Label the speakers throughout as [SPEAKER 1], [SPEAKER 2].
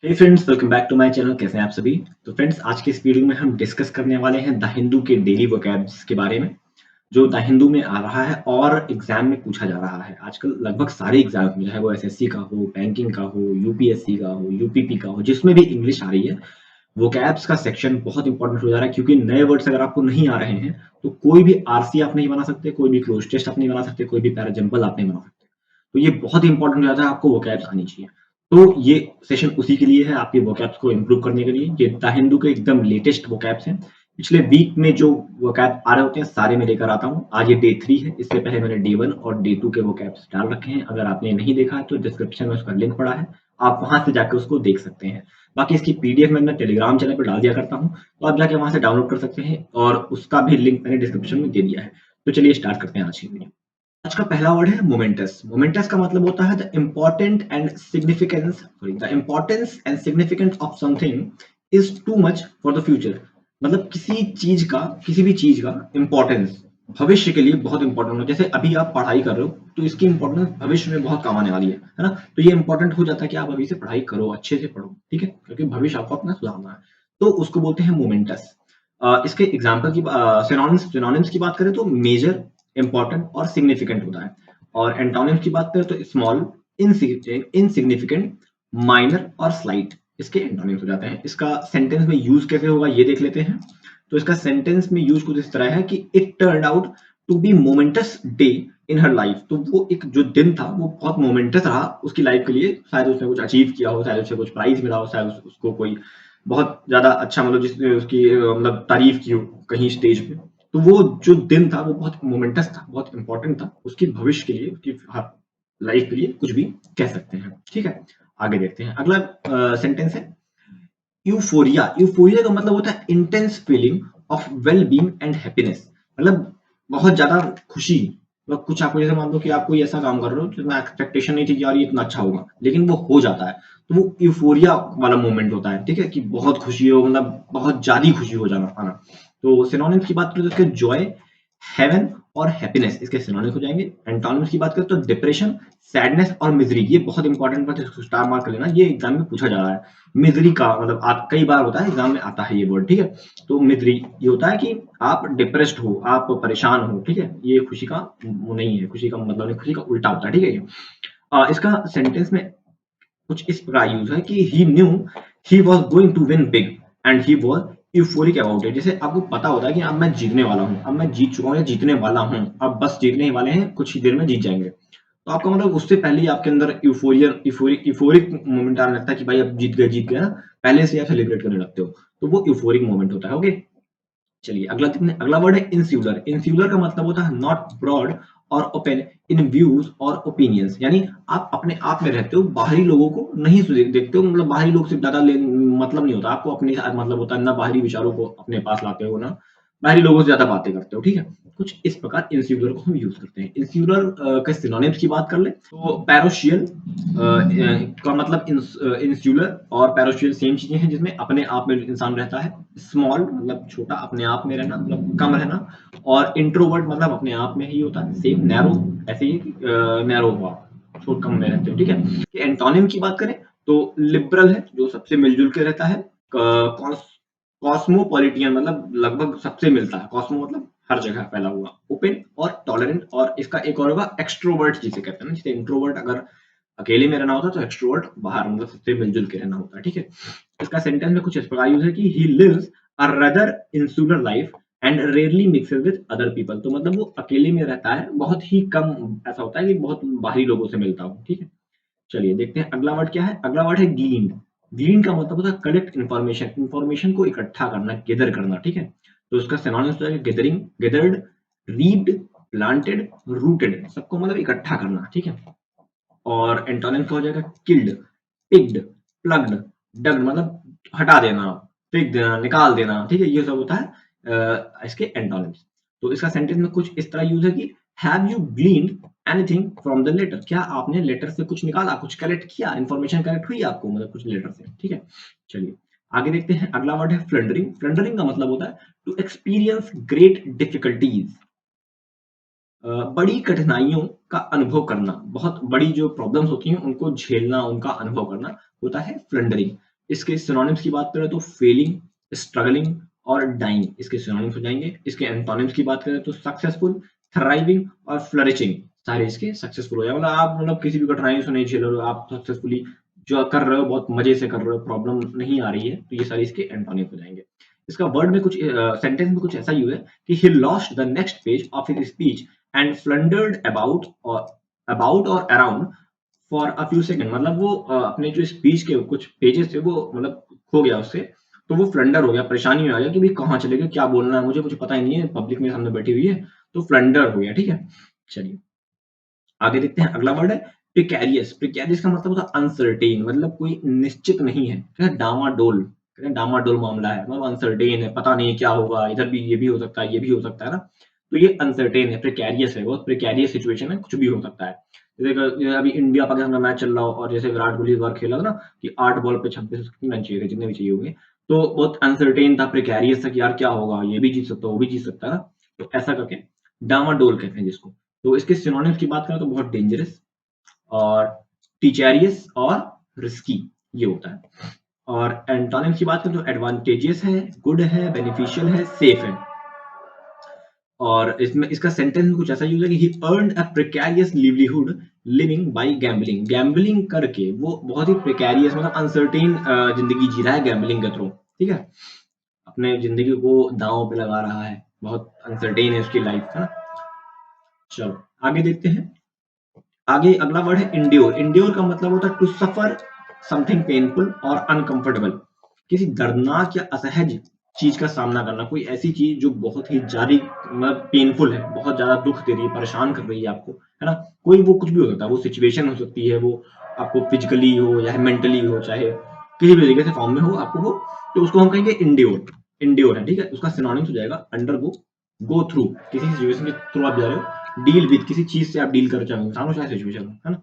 [SPEAKER 1] Hey friends, welcome back to my channel. कैसे हैं आप सभी। तो फ्रेंड्स, आज के इस वीडियो में हम डिस्कस करने वाले हैं द हिंदू के डेली वोकैब्स के बारे में, जो द हिंदू में आ रहा है और एग्जाम में पूछा जा रहा है। आजकल लगभग सारे एग्जाम में, चाहे वो एसएससी का हो, बैंकिंग का हो, यूपीएससी का हो, यूपीपी का हो, जिसमें भी इंग्लिश आ रही है, वोकैब्स का सेक्शन बहुत इंपॉर्टेंट हो जा रहा है। क्योंकि नए वर्ड्स अगर आपको नहीं आ रहे हैं तो कोई भी आरसी आप नहीं बना सकते, कोई भी क्लोज टेस्ट आप नहीं बना सकते, कोई भी पैराजम्पल आप नहीं बना सकते। तो ये बहुत ही इंपॉर्टेंट हो जाता है, आपको वोकैब्स आनी चाहिए। तो ये सेशन उसी के लिए है, आपके वोकैब्स को इम्प्रूव करने के लिए। ये द हिंदू के एकदम लेटेस्ट वोकैब्स हैं। पिछले वीक में जो वोकैब आ रहे होते हैं सारे मैं लेकर आता हूँ। आज ये डे 3 है। इससे पहले मैंने डे 1 और डे 2 के वोकैब्स डाल रखे हैं। अगर आपने नहीं देखा है तो डिस्क्रिप्शन में उसका लिंक पड़ा है, आप वहां से जाकर उसको देख सकते हैं। बाकी इसकी पीडीएफ मैं टेलीग्राम चैनल पर डाल दिया करता हूँ, तो आप जाके वहां से डाउनलोड कर सकते हैं, और उसका भी लिंक मैंने डिस्क्रिप्शन में दे दिया है। तो चलिए स्टार्ट करते हैं आज की वीडियो। आज का पहला वर्ड है मोमेंटस। मोमेंटस का मतलब होता है the importance and significance of something is too much for the future. मतलब किसी भी चीज का इम्पोर्टेंस भविष्य के लिए बहुत इंपॉर्टेंट हो। जैसे अभी आप पढ़ाई कर रहे हो तो इसकी इंपॉर्टेंस भविष्य में बहुत काम आने वाली है ना। तो ये इंपॉर्टेंट हो जाता है कि आप अभी से पढ़ाई करो, अच्छे से पढ़ो, ठीक है, क्योंकि भविष्य आपको अपना सुधारना है। तो उसको बोलते हैं मोमेंटस। इसके एग्जाम्पल की सिनोनिम्स की बात करें तो मेजर, इंपॉर्टेंट और सिग्निफिकेंट होता है। और एंटोनिम्स की बात करें तो स्मॉल, इनसिग्निफिकेंट, माइनर और स्लाइट इसके एंटोनिम्स हो जाते हैं। इसका सेंटेंस में यूज कैसे होगा ये देख लेते हैं। तो इसका सेंटेंस में यूज कुछ इस तरह है कि it turn out to be momentous day in her life. तो वो एक जो दिन था वो बहुत मोमेंटस रहा उसकी लाइफ के लिए। शायद उसने कुछ अचीव किया हो, शायद उसे कुछ प्राइज मिला हो, शायद उसको कोई बहुत ज्यादा अच्छा, मतलब जिसने उसकी मतलब तारीफ की हो कहीं स्टेज पे। तो वो जो दिन था वो बहुत मोमेंटस था, बहुत इंपॉर्टेंट था उसकी भविष्य के लिए, उसकी लाइफ के लिए, कुछ भी कह सकते हैं। ठीक है, आगे देखते हैं। अगला सेंटेंस है यूफोरिया। यूफोरिया का मतलब होता है intense feeling of well being and happiness. मतलब बहुत ज्यादा खुशी। मतलब कुछ आपको, जैसे मान लो कि आप कोई ऐसा काम कर रहे हो जितना एक्सपेक्टेशन नहीं थी कि यार ये इतना अच्छा होगा, लेकिन वो हो जाता है, तो वो यूफोरिया वाला मोमेंट होता है। ठीक है, कि बहुत खुशी हो, मतलब बहुत ज्यादा खुशी हो जाना आना। तो सिनोनिम्स की बात करें तो इसके जॉय, हेवन और हैप्पीनेस इसके सिनोनिम्स हो जाएंगे। एंटोनिम्स की बात करें तो डिप्रेशन, सैडनेस और मिजरी। ये बहुत इंपॉर्टेंट बात है, इसको स्टार मार्क कर लेना, ये एग्जाम में पूछा जा रहा है। मिजरी का मतलब कई बार होता है एग्जाम में आता है ये वर्ड। ठीक है, तो मिजरी ये होता है कि आप डिप्रेस्ड हो, आप परेशान हो। ठीक है, ये खुशी का वो नहीं है, खुशी का मतलब नहीं, खुशी का उल्टा होता है। ठीक है, इसका सेंटेंस में कुछ इस प्रकार यूज है कि he knew he was going to win big and he was euphoric about it. जैसे आपको पता होता है कि अब मैं जीतने वाला हूँ, अब मैं जीत चुका हूँ या जीतने वाला हूँ, अब बस जीतने ही वाले हैं, कुछ ही देर में जीत जाएंगे। तो आपका मतलब उससे पहले ही आपके अंदर यूफोरिक मोमेंट आने लगता है कि भाई अब जीत गए ना, पहले से आप सेलिब्रेट करने लगते हो। तो वो यूफोरिक मोमेंट होता है। ओके, चलिए अगला देखते हैं। अगला वर्ड है इंस्यूलर। इंस्यूलर का मतलब होता है नॉट ब्रॉड और ओपन इन व्यूज और ओपिनियंस। यानी आप अपने आप में रहते हो, बाहरी लोगों को नहीं देखते हो। मतलब बाहरी लोग से ज्यादा मतलब नहीं होता आपको, अपने साथ मतलब होता है ना, बाहरी विचारों को अपने पास लाते हो ना, बाहरी लोगों से ज्यादा बातें करते हो। ठीक है, कुछ इस प्रकार इंस्यूलर को हम यूज करते हैं। इंस्यूलर के सिनोनिम्स की बात कर ले तो पैरोशियल का मतलब इंस्यूलर और पैरोशियल सेम चीजें हैं, जिसमें अपने आप में इंसान रहता है। स्मॉल मतलब छोटा, अपने आप में रहना, मतलब कम रहना। और इंट्रोवर्ट मतलब अपने आप में ही होता है। सेम नैरो, ऐसे ही नैरो हुआ, छोट कम में रहते हो। ठीक है, एंटोनिम की बात करें तो लिबरल है, जो सबसे मिलजुल के रहता है। कॉस्मोपॉलिटियन मतलब लगभग सबसे मिलता है, कॉस्मो मतलब हर जगह फैला हुआ। ओपन और टॉलरेंट, और इसका एक और होगा एक्सट्रोवर्ट जिसे कहते हैं ना। जैसे इंट्रोवर्ट अगर अकेले में रहना होता है तो एक्सट्रोवर्ट बाहर मतलब सबसे मिलजुल के रहना होता है। ठीक है, इसका सेंटेंस में कुछ इस प्रकार यूज है कि he lives a rather insular life and rarely mixes with other people. तो मतलब वो अकेले में रहता है, बहुत ही कम ऐसा होता है कि बहुत बाहरी लोगों से मिलता हो। ठीक है, चलिए देखते हैं अगला वर्ड क्या है। अगला वर्ड है ग्लीन। ग्लीन का मतलब होता है कलेक्ट इन्फॉर्मेशन, इन्फॉर्मेशन को इकट्ठा करना, गेदर करना। ठीक है, तो उसका सिनोनिम्स हो जाएगा गेदरिंग, गेदर्ड, रीप्ड, प्लांटेड, रूटेड। सबको मतलब इकट्ठा करना। ठीक है, और एंटोनिम का हो जाएगा किल्ड, पिग्ड, प्लग्ड, डग्ड। मतलब हटा देना, फेंक देना, निकाल देना। ठीक है, ये सब होता है इसके एंटोनिम्स। तो इसका सेंटेंस में कुछ इस तरह यूज है कि have you gleaned anything from the letter. क्या आपने लेटर से कुछ निकाला, कुछ कलेक्ट किया, इन्फॉर्मेशन कलेक्ट हुई आपको, मतलब कुछ लेटर से। ठीक है, चलिए आगे देखते हैं। अगला वर्ड है फ्लंडरिंग। फ्लंडरिंग का मतलब होता है टू एक्सपीरियंस ग्रेट डिफिकल्टीज। बड़ी कठिनाइयों का अनुभव करना, बहुत बड़ी जो प्रॉब्लम्स होती हैं उनको झेलना, उनका अनुभव करना होता है फ्लंडरिंग। इसके सिनोनिम्स की बात करें तो फेलिंग, स्ट्रगलिंग और डाइंग इसके सिनोनिम्स हो जाएंगे। इसके एंटोनिम्स की बात करें तो सक्सेसफुल, थ्राइविंग और फ्लरिशिंग सारे इसके सक्सेसफुल हो जाए। मतलब आप किसी भी कठिनाई से नहीं झेल रहे हो, आप सक्सेसफुली जो कर रहे हो बहुत मजे से कर रहे हो, प्रॉब्लम नहीं आ रही है, तो ये सारे इसके एंटोनिम हो जाएंगे। इसका वर्ड में कुछ सेंटेंस में कुछ ऐसा यूज है कि he lost the next page of his speech and floundered about और around for a few second. मतलब वो अपने जो स्पीच के कुछ पेजेस थे वो खो गया उससे, तो वो फ्लंडर हो गया, परेशानी में आ गया कि भाई कहाँ चले गए, क्या बोलना है मुझे, मुझे पता ही नहीं है, पब्लिक मेरे सामने बैठी हुई है, तो फ्लंडर हो गया। ठीक है, चलिए आगे देखते हैं। अगला वर्ड है प्रिकैरियस। प्रिकैरियस का मतलब होता है अनसर्टेन, मतलब कोई निश्चित नहीं है, डामाडोल, डामाडोल मामला है, मतलब अनसर्टेन है, पता नहीं क्या होगा, इधर भी ये भी हो सकता है, ये भी हो सकता है ना, तो ये अनसर्टेन है, प्रिकैरियस है, बहुत प्रिकैरियस सिचुएशन है, कुछ भी हो सकता है। जैसे अभी इंडिया पाकिस्तान का मैच चल रहा हो और जैसे विराट कोहली इस बार खेला था ना कि 8 बॉल पे 26 रन चाहिए थे, जितने भी चाहिए होंगे, तो बहुत अनसर्टेन था, प्रिकैरियस था कि यार क्या होगा, ये भी जीत सकता है, वो भी जीत सकता है ना, तो ऐसा करके डामाडोल कहते हैं जिसको। तो इसके सिनोनिम्स की बात करें तो बहुत डेंजरस और टीचेरियस और रिस्की ये होता है। और एंटोनिम्स की बात करें तो एडवांटेजियस है, गुड है, बेनिफिशियल है, सेफ है। और इसमें इसका सेंटेंस में कुछ ऐसा यूज है कि he earned a precarious livelihood living by gambling. Gambling करके वो बहुत ही प्रिकैरियस मतलब अनसर्टेन जिंदगी जी रहा है गैम्बलिंग के थ्रू। ठीक है, अपने जिंदगी को दांव पे लगा रहा है, बहुत अनसर्टेन है उसकी लाइफ, है ना। चलो आगे देखते हैं। आगे अगला वर्ड है इंड्योर। इंड्योर का मतलब होता है टू सफर समथिंग पेनफुल और अनकंफर्टेबल। किसी दर्दनाक या असहज चीज का सामना करना, कोई ऐसी चीज जो बहुत ही जारी मतलब पेनफुल है, बहुत ज्यादा दुख दे रही है, परेशान कर रही है आपको, है ना। कोई वो कुछ भी हो सकता है, वो सिचुएशन हो सकती है, वो आपको फिजिकली हो या मेंटली हो, चाहे किसी भी तरीके से फॉर्म में हो आपको वो, तो उसको हम कहेंगे इंड्योर। इंड्योर है, ठीक है। उसका सिनोनिम्स हो जाएगा अंडर गो, गो थ्रू, किसी सिचुएशन के थ्रू आप जा रहे हो, डील विद किसी चीज से आप डील कर चाहे इंसान हो चाहे सिचुएशन हो, है ना।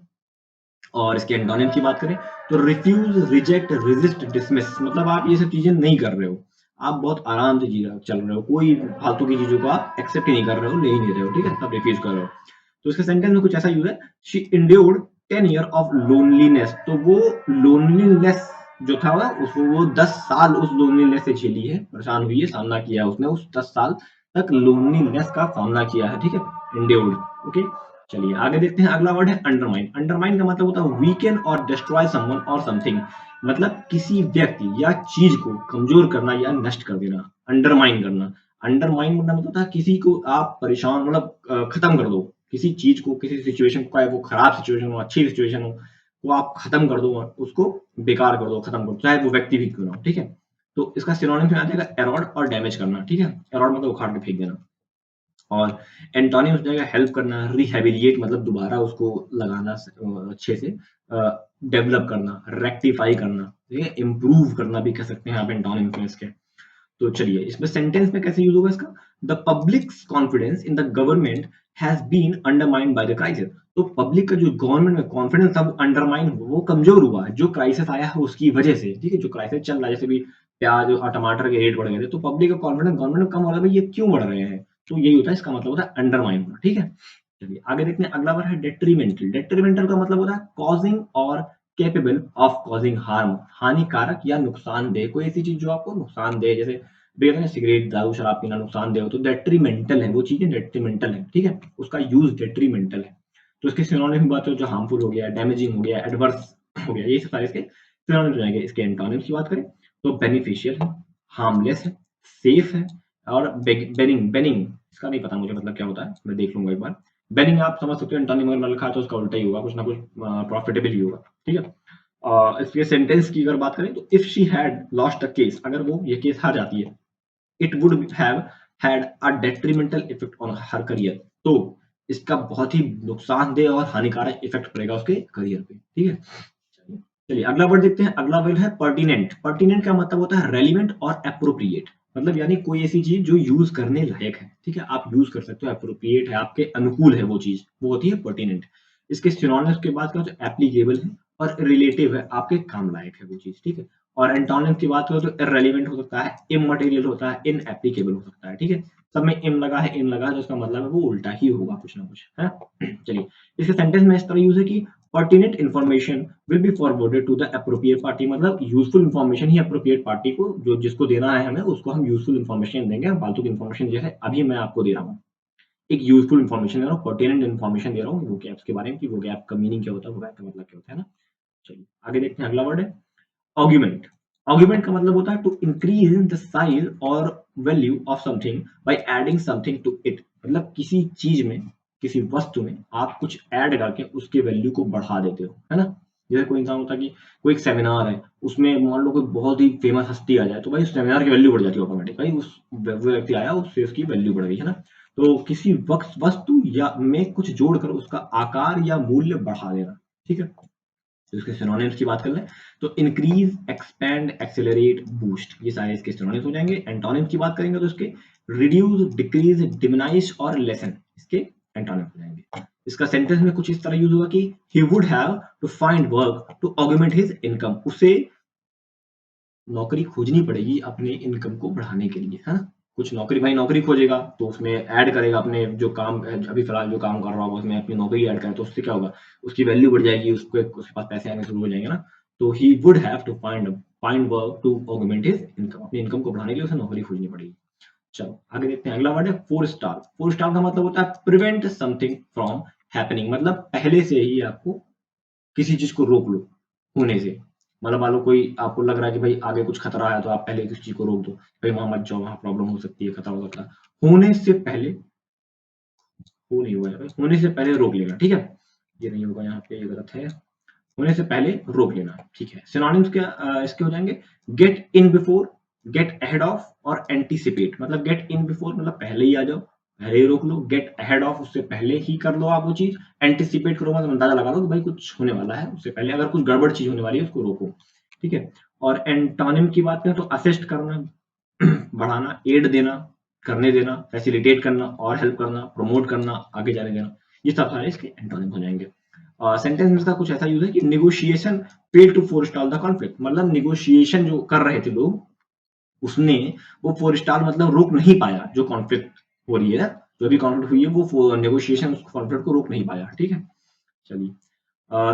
[SPEAKER 1] और इसके एंटोनिम की बात करें तो रिफ्यूज, रिजेक्ट, रेजिस्ट, डिसमिस, मतलब आप ये सब चीजें नहीं कर रहे हो, आप बहुत आराम से जी रहे हो, चल रहे हो, कोई फालतू की चीजों को आप एक्सेप्ट ही नहीं कर रहे हो, ले ही नहीं रहे हो, ठीक है, आप रिफ्यूज कर रहे हो। तो इसके सेंटेंस में कुछ ऐसा यूज है, she endured 10 year of loneliness. तो वो लोनलीनेस जो था उसको वो 10 साल उस लोनलीनेस से झेली है, परेशान हुई है, सामना किया है उसने, उस 10 साल तक लोनलीनेस का सामना किया है, ठीक है, इंड्योर्ड। ओके, चलिए आगे देखते हैं। अगला वर्ड है अंडरमाइन। अंडरमाइन का मतलब होता है वीकन और डिस्ट्रॉय समवन और समथिंग, मतलब किसी व्यक्ति या चीज को कमजोर करना या नष्ट कर देना, अंडरमाइन करना। अंडरमाइन मतलब होता है किसी को आप परेशान खत्म कर दो, किसी चीज को, किसी सिचुएशन को, चाहे वो खराब सिचुएशन हो, अच्छी सिचुएशन हो, वो आप खत्म कर दो, उसको बेकार कर दो, खत्म कर दो, चाहे वो व्यक्ति भी क्यों ना हो, ठीक है। तो इसका सिनोनिम में आ जाएगा एरॉड और डैमेज करना, ठीक है। एरॉड मतलब उखाड़ के फेंक देना, और एंटोनिम हो जाएगा हेल्प करना, रिहेबिलिएट मतलब दोबारा उसको लगाना, अच्छे से डेवलप करना, रेक्टिफाई करना, ठीक है, इम्प्रूव करना भी कह सकते हैं आप एंटोनिम्स में इसके। तो चलिए इसमें सेंटेंस में कैसे यूज होगा इसका, the public's confidence in the government has been undermined by the crisis. तो पब्लिक का जो गवर्नमेंट में कॉन्फिडेंस था वो अंडरमाइन हुआ, वो कमजोर हुआ जो क्राइसिस आया है उसकी वजह से, ठीक है। जो क्राइसिस चल रहा है, जैसे भी प्याज और टमाटर के रेट बढ़ गए थे, तो पब्लिक का कॉन्फिडेंस गवर्नमेंट में कम हो रहा है, भाई ये क्यों बढ़ रहे हैं, तो यही होता है, इसका मतलब होता है अंडरमाइन होना, ठीक है। चलिए आगे देखते हैं। अगला वर्ड है डेट्रीमेंटल। डेट्रीमेंटल का मतलब होता है कॉजिंग और कैपेबल ऑफ कॉजिंग हार्म, हानिकारक या नुकसानदेह, कोई ऐसी चीज जो आपको नुकसान दे, जैसे कहते हैं सिगरेट, दारू, शराब पीना नुकसानदेह हो, तो डेट्रीमेंटल है, वो चीजें डेट्रीमेंटल है, ठीक है, उसका यूज डेट्रीमेंटल है। तो इसके सिनोनिम की बात करें जो हार्मफुल हो गया, डैमेजिंग हो गया, एडवर्स हो गया, ये सारे इसके सिनोनिम्स हो जाएंगे। इसके एंटोनिम्स की बात करें तो बेनिफिशियल है, हार्मलेस है, सेफ है, और बेनिंग। बेनिंग इसका नहीं पता मुझे मतलब क्या होता है, मैं देख लूंगा एक बार। बेनिंग आप समझ सकते हो, एंटोनिम अगर लिखा है तो उसका उल्टा ही होगा, कुछ ना कुछ प्रॉफिटेबल ही होगा, ठीक है। इसके सेंटेंस की अगर बात करें तो if she had lost the case, अगर वो ये केस हार जाती है, it would have had a detrimental effect on her career. तो इसका बहुत ही नुकसानदेह और हानिकारक इफेक्ट पड़ेगा उसके करियर पे, ठीक है। चलिए अगला वर्ड देखते हैं। अगला वर्ड है पर्टिनेंट। पर्टिनेंट का मतलब होता है रेलिवेंट और एप्रोप्रिएट, मतलब यानी कोई ऐसी चीज जो यूज करने लायक है, ठीक है, आप यूज कर सकते हो, एप्रोप्रिएट है, आपके अनुकूल है वो चीज, वो होती है पर्टिनेंट। इसके सिनोनिम्स की बात करें तो एप्लीकेबल है और रिलेटिव है, आपके काम लायक है वो चीज, ठीक है। और एंटोनिम्स की बात करें तो इररेलेवेंट हो सकता है, इममटेरियल होता है, इनएप्लीकेबल हो सकता है, ठीक है। सब में इम लगा है, इन लगा है, तो इसका मतलब है वो उल्टा ही होगा कुछ ना कुछ, है। चलिए इसके सेंटेंस में इस तरह यूज है कि pertinent information will be forwarded to the appropriate party, मतलब यूजफुल इन्फॉर्मेशन ही अप्रोप्रिएट पार्टी को जो जिसको देना है हमें उसको हम यूजफुल इन्फॉर्मेशन देंगे। फालतू की इन्फॉर्मेशन जैसे अभी मैं आपको दे रहा हूँ एक यूजफुल इन्फॉर्मेशन दे रहा हूँ, पर्टिनेंट इन्फॉर्मेशन दे रहा हूँ वो गैप्स के बारे में कि वो गैप का मीनिंग क्या होता है, वो गैप का मतलब क्या होता है ना। चलिए आगे देखते हैं, अगला वर्ड है आर्गुमेंट। आर्गुमेंट का मतलब होता है टू इंक्रीज द साइज और value of something by adding something to it, मतलब किसी चीज में किसी वस्तु में आप कुछ ऐड करके उसके वैल्यू को बढ़ा देते हो, है ना। जैसे कोई इंसान होता है कि कोई एक सेमिनार है, उसमें मान लो कोई बहुत ही फेमस हस्ती आ जाए तो भाई उस सेमिनार की वैल्यू बढ़ जाती है ऑटोमेटिक, भाई उस वो व्यक्ति आया उससे उसकी वैल्यू बढ़ गई, है ना। तो किसी वक्त वस्तु या में कुछ जोड़कर उसका आकार या मूल्य बढ़ा देना, ठीक है। तो इसके सिनोनिम्स की बात कर लें तो इंक्रीज, एक्सपैंड, एक्सेलरेट, बूस्ट, ये सारे इसके सिनोनिम्स हो जाएंगे। एंटोनिम्स की बात करेंगे तो इसके रिड्यूस, डिक्रीज, डिमिनाइश और लेसन इसके एंटोनिम्स हो जाएंगे। इसका सेंटेंस में कुछ इस तरह यूज होगा कि he would have to find work to augment his income, उसे नौकरी खोजनी पड़ेगी अपने इनकम को बढ़ाने के लिए, है ना। कुछ नौकरी, भाई नौकरी खोजेगा तो उसमें ऐड करेगा अपने जो काम अभी फिलहाल जो काम कर रहा होगा उसमें अपनी नौकरी ऐड करे तो उससे क्या होगा, उसकी वैल्यू बढ़ जाएगी, उसको उसके पास पैसे आने शुरू हो जाएंगे ना। तो he would have to find work to augment his income, अपनी इनकम को बढ़ाने के लिए उसे नौकरी खोजनी पड़ेगी। चलो आगे देखते हैं, अगला वर्ड है फोर स्टार। फोर स्टार का मतलब होता है प्रिवेंट समथिंग फ्रॉम हैपनिंग, मतलब पहले से ही आपको किसी चीज को रोक लो होने से। मतलब मान लो कोई आपको लग रहा है कि भाई आगे कुछ खतरा है तो आप पहले किसी चीज को रोक दो, भाई वहां मत जाओ, वहां प्रॉब्लम हो सकती है, खतरा हो सकता है, होने से पहले, हो नहीं हुआ है भाई, होने से पहले रोक लेना, ठीक है। ये नहीं होगा यहाँ पे, ये गलत है, होने से पहले रोक लेना, ठीक है। सिनोनिम्स क्या इसके हो जाएंगे, get in before, get ahead of और एंटीसिपेट, मतलब गेट इन बिफोर मतलब पहले ही आ जाओ, पहले ही रोक लो। गेट अहेड ऑफ उससे पहले ही कर लो आप वो चीज। एंटीसिपेट करो मतलब अंदाजा लगा लो कि भाई कुछ होने वाला है, उससे पहले अगर कुछ गड़बड़ चीज होने वाली है उसको रोको, ठीक है। और एंटोनिम की बात करें तो असिस्ट करना, बढ़ाना, एड देना, करने देना, फैसिलिटेट करना और हेल्प करना, प्रमोट करना, आगे जाने देना, ये सब सारे इसके एंटोनिम हो जाएंगे। सेंटेंस में इसका कुछ ऐसा यूज है कि negotiation fail to forestall the conflict, मतलब नेगोशिएशन जो कर रहे थे लोग उसने वो फोरस्टॉल मतलब रोक नहीं पाया जो कॉन्फ्लिक्ट हो रही है, जो भी कॉन्फ्लिक्ट हुई है वो नेगोशिएशन उस कॉन्फ्लिक्ट को रोक नहीं पाया, ठीक है। चलिए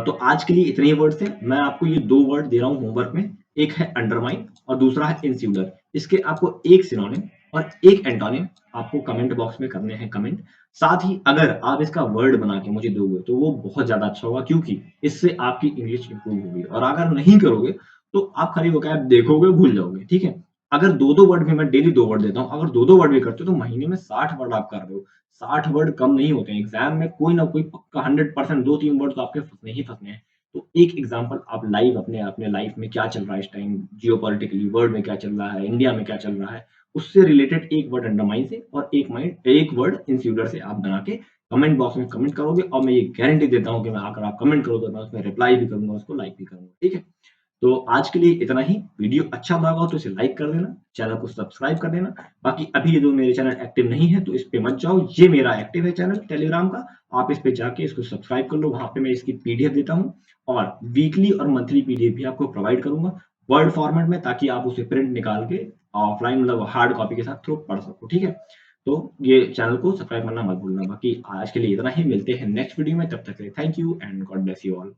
[SPEAKER 1] तो आज के लिए इतने ही वर्ड थे। मैं आपको ये दो वर्ड दे रहा हूँ होमवर्क में, एक है अंडरमाइन और दूसरा है इंस्यूलर। इसके आपको एक सिनोनिम और एक एंटोनिम आपको कमेंट बॉक्स में करने हैं कमेंट। साथ ही अगर आप इसका वर्ड बना के मुझे दोगे तो वो बहुत ज्यादा अच्छा होगा, क्योंकि इससे आपकी इंग्लिश इंप्रूव होगी। और अगर नहीं करोगे तो आप खाली वो क्या भूल जाओगे, ठीक है। अगर दो दो वर्ड भी, मैं डेली दो वर्ड देता हूँ, अगर दो दो वर्ड भी करते हो तो महीने में 60 वर्ड आप कर रहे हो। 60 वर्ड कम नहीं होते हैं, एग्जाम में कोई ना कोई पक्का 100% दो तीन वर्ड तो आपके फंसने ही फंसने हैं। तो एक एग्जाम्पल आप लाइव अपने अपने लाइफ में क्या चल रहा है इस टाइम, जियो पॉलिटिकली वर्ल्ड में क्या चल रहा है, इंडिया में क्या चल रहा है, उससे रिलेटेड एक वर्ड अंडरमाइन से और एक वर्ड इंस्यूलर से आप बना के कमेंट बॉक्स में कमेंट करोगे, और मैं ये गारंटी देता हूँ कि मैं आकर आप कमेंट करोगे मैं उसमें रिप्लाई भी करूंगा, उसको लाइक भी करूंगा, ठीक है। तो आज के लिए इतना ही। वीडियो अच्छा लगा हो तो इसे लाइक कर देना, चैनल को सब्सक्राइब कर देना। बाकी अभी ये जो मेरे चैनल एक्टिव नहीं है तो इस पे मत जाओ, ये मेरा एक्टिव है चैनल टेलीग्राम का, आप इस पे जाके इसको सब्सक्राइब कर लो, वहां पे मैं इसकी पीडीएफ देता हूँ और वीकली और मंथली पीडीएफ भी आपको प्रोवाइड करूंगा वर्ड फॉर्मेट में, ताकि आप उसे प्रिंट निकाल के ऑफलाइन मतलब हार्ड कॉपी के साथ थ्रू पढ़ सको, ठीक है। तो ये चैनल को सब्सक्राइब करना मत भूलना। बाकी आज के लिए इतना ही, मिलते हैं नेक्स्ट वीडियो में, तब तक के लिए thank you and God bless you all.